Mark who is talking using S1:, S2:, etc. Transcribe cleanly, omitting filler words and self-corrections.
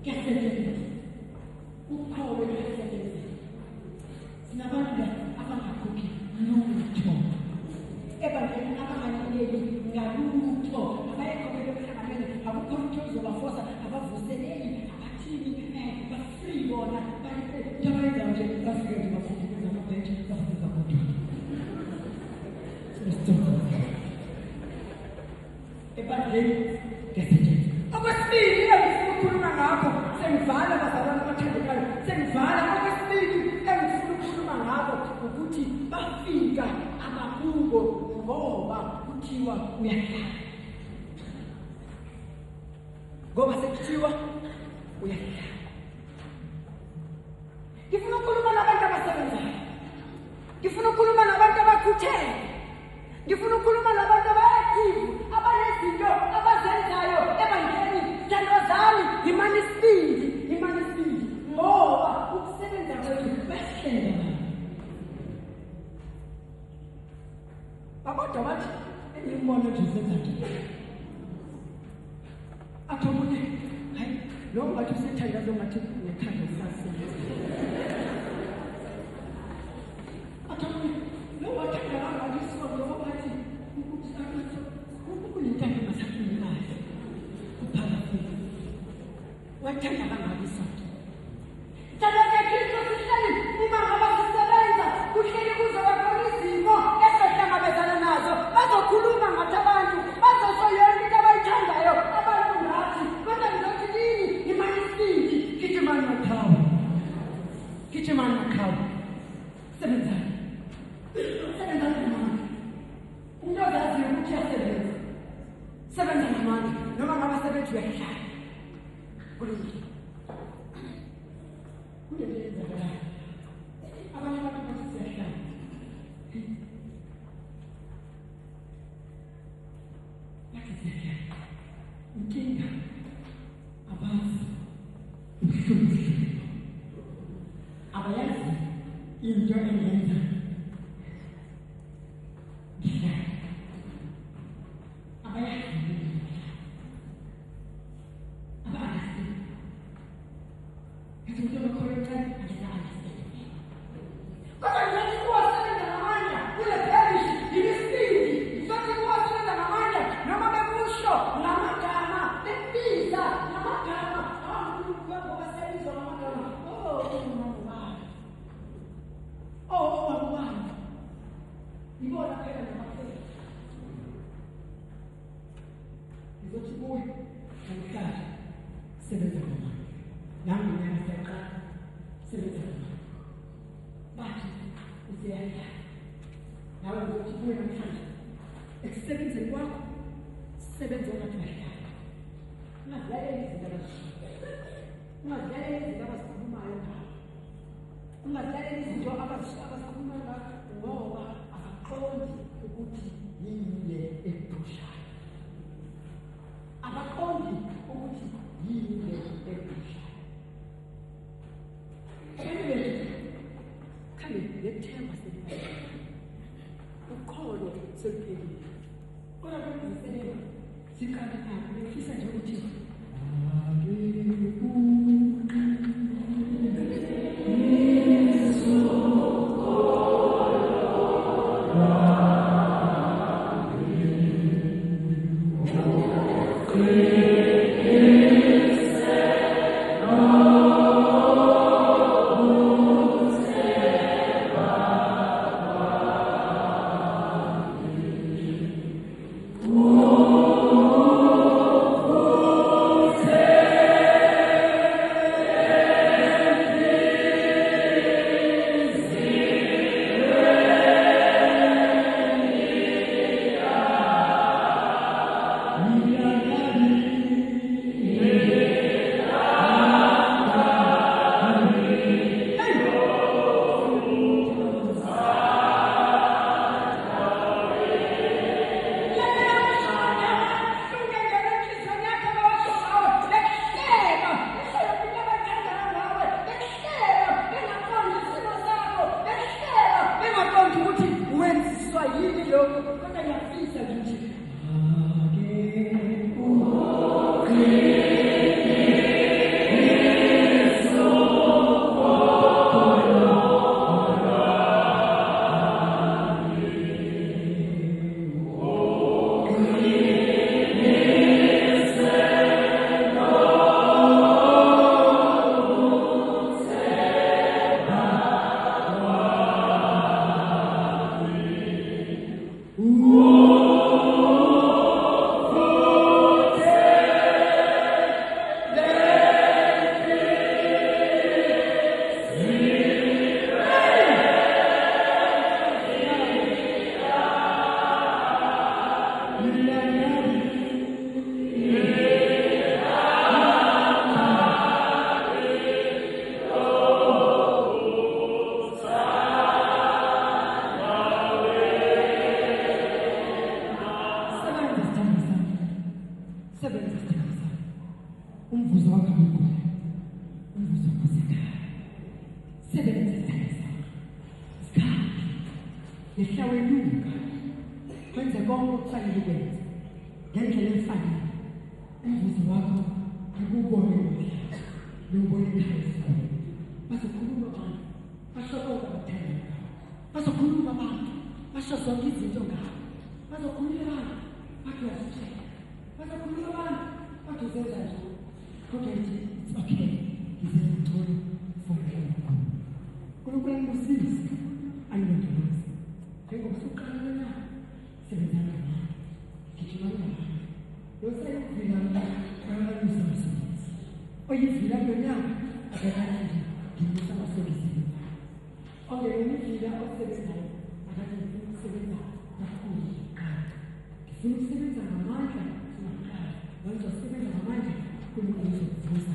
S1: kuyasebenza. Ukholo luyasebenza. Sinabantu abangakhokhi lutho. Ebantwini abanganikeli ngalutho. Abayekhokhele emhlanganweni, akukho lutho oluzobafosa, abavuseleli, abathini, ba-free bona, bayenza nje, bafike nje bafundile amabhentshi, bafika kodwa. Ebandleni kuyasetshenziswa. Okwesibili engifuna ukukhuluma ngakho, sengivala abazalwane abathandekayo, sengivala. Okwesibili engifuna ukukhuluma ngakho ukuthi bafika abakubo ngoba kuthiwa uyahlala. Ngoba sekuthiwa uyahlala. Ngifuna ukukhuluma nabantu abasebenzayo. Ngifuna ukukhuluma nabantu abakhuthele. Ngifuna ukukhuluma nabantu abayakivu, abanezinto abazenzayo ebandleni. Thando zami, imani sibili. Ngoba ukusebenza kwethu kuyahlela. Abantu bathi engibona nje usenza nje. Athomune, hayi, lo ngathi usethanda lo ngathi nethanda usasebenza. Athomune, lo wathanda kangakiso lo ngathi ukunithanda masakini naye. Kuphakathi. Wathanda kangakiso. Thanda Kristu sihlali uma ngaba sisebenza, kuhleli kuzoba khona izimo esehlangabezana nazo. Bazokhuluma ngathi abantu, bazosho yonke into abayithandayo, abantu ngathi. Kodwa ngizothi yini? Imani sibili, gijimani makhawu. Gijimani makhawu. Sebenzani. Sebenzani ngamandla. Umuntu ozaziyo ukuthi uyasebenza. Sebenza ngamandla. Noma ngaba sebenza uyahlala. Kulungile. Kuyenza kahle. Abanye abantu bathi siyahlala. Lakini siyahlala. Inkinga abazi ubuhlungu. Abayazi into engenza ngihlala. Abayazi. Abazi. Itu berkorban adalah kalau nanti kuasa dan namanya, boleh perish, dimistiri, jadi kuasa dan namanya, nama berusaha, nama kama, tempisa, nama kama, aku bahasa ini nama kama, Allah, ibu orang kaya nama kaya, ibu cipuy, kita sebenarnya. Yang menyatakan sebenarnya bagi usianya lalu berjumpa dengan sana experience yang sebenarnya terjadi mazaleni zingaba sikhulumayo mazaleni zinto abasikhuluma ngoba abaqondi ukuthi yini ephushayo abaqondi ukuthi yini ephushayo. Kami lethemba seliphelile. Ukholo seliphelile. Kodwa kwenziselelo siqale phansi befisa nje ukuthi Umvuzo wakho ukhona. Umvuzo wakho sekhaya. Sebenza isikhathi. Yehlaweluka. Kwenze konke okufanele ukwenze. Ngendlela efanele. Umvuzo wakho akubone ukuthi lobone ikhaya. Bazokhuluma abantu. Bashokoza abathanda. Bazokhuluma abantu. Basho zonke izinto ngawo. Bazokhuluma abantu. Bathi uyasitshela. Bazokhuluma abantu. Bathi uzenza nje. Okay, it's okay. He's in control for me. Kulukulani kusisi ayinontobazi. Njengoba suqala na sebenzana naye. Gijimana naye. Yose ukuvila kangalusa umsebenzi. Oyivila yonyaka akakanje ngimisa amasebenzini. Ongeyivila osebenzayo akathi ngifuna ukusebenza kakhulu qala. Ngifuna ukusebenza ngamandla singakhaya. Ngizosebenza ngamandla kunokuzivuza